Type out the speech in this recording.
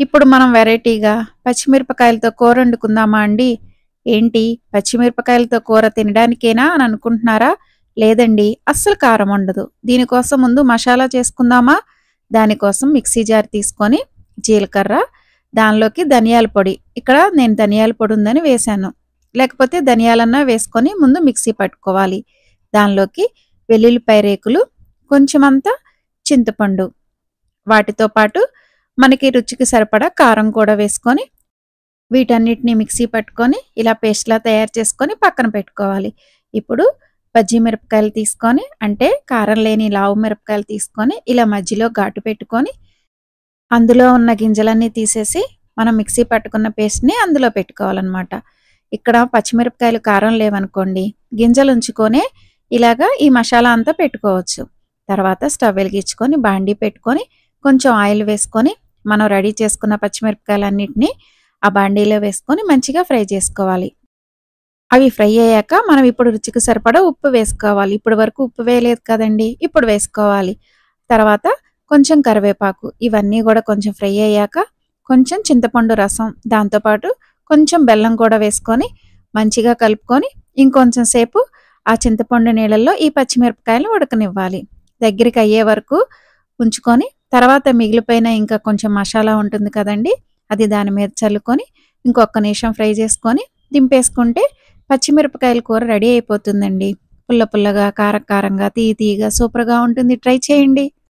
ఇప్పుడు మనం వెరైటీగా పచ్చిమిరపకాయలతో కూర వండుకుందామా అండి? ఏంటి పచ్చిమిరపకాయలతో కూర తినడానికేనా అని అనుకుంటున్నారా? లేదండి, అస్సలు కారం ఉండదు. దీనికోసం ముందు మసాలా చేసుకుందామా? దానికోసం మిక్సీ జార్ తీసుకొని జీలకర్ర, దానిలోకి ధనియాల పొడి. ఇక్కడ నేను ధనియాల పొడి ఉందని వేశాను. లేకపోతే ధనియాలన్నా వేసుకొని ముందు మిక్సీ పట్టుకోవాలి. దానిలోకి వెల్లుల్లిపాయ రేకులు, కొంచెమంతా చింతపండు, వాటితో పాటు మనకి రుచికి సరిపడా కారం కూడా వేసుకొని వీటన్నిటిని మిక్సీ పట్టుకొని ఇలా పేస్ట్‌లా తయారు చేసుకొని పక్కన పెట్టుకోవాలి. ఇప్పుడు బజ్జీ మిరపకాయలు తీసుకొని, అంటే కారం లేని లావు మిరపకాయలు తీసుకొని ఇలా మధ్యలో ఘాటు పెట్టుకొని, అందులో ఉన్న గింజలన్నీ తీసేసి మనం మిక్సీ పట్టుకున్న పేస్ట్‌ని అందులో పెట్టుకోవాలనమాట. ఇక్కడ పచ్చిమిరపకాయలు కారం లేవనుకోండి, గింజలు ఉంచుకొనే ఇలాగా ఈ మసాలా అంతా పెట్టుకోవచ్చు. తర్వాత స్టవ్ వెలిగించుకొని బాండీ పెట్టుకొని కొంచెం ఆయిల్ వేసుకొని మనం రెడీ చేసుకున్న పచ్చిమిరపకాయలన్నిటిని ఆ బాండీలో వేసుకొని మంచిగా ఫ్రై చేసుకోవాలి. అవి ఫ్రై అయ్యాక మనం ఇప్పుడు రుచికి సరిపడా ఉప్పు వేసుకోవాలి. ఇప్పటి వరకు ఉప్పు వేయలేదు కదండీ! ఇప్పుడు వేసుకోవాలి. తర్వాత కొంచెం కరివేపాకు, ఇవన్నీ గూడా కొంచెం ఫ్రై అయ్యాక కొంచెం చింతపండు రసం, దాంతో పాటు కొంచెం బెల్లం కూడా వేసుకొని మంచిగా కలుపుకొని ఇంకొంచెం సేపు ఆ చింతపండు నీళ్ళల్లో ఈ పచ్చిమిరపకాయలు ఉడకనివ్వాలి. దగ్గరికి అయ్యే వరకు ఉంచుకొని తర్వాత మిగిలిపోయిన ఇంకా కొంచెం మసాలా ఉంటుంది కదండీ! అది దాని మీద చల్లుకొని ఇంకొక్క నిమిషం ఫ్రై చేసుకొని దింపేసుకుంటే పచ్చిమిరపకాయల కూర రెడీ అయిపోతుందండి. పుల్ల పుల్లగా, కారం కారంగా, తియ్య తియ్యగా సూపర్‌గా ఉంటుంది. ట్రై చేయండి.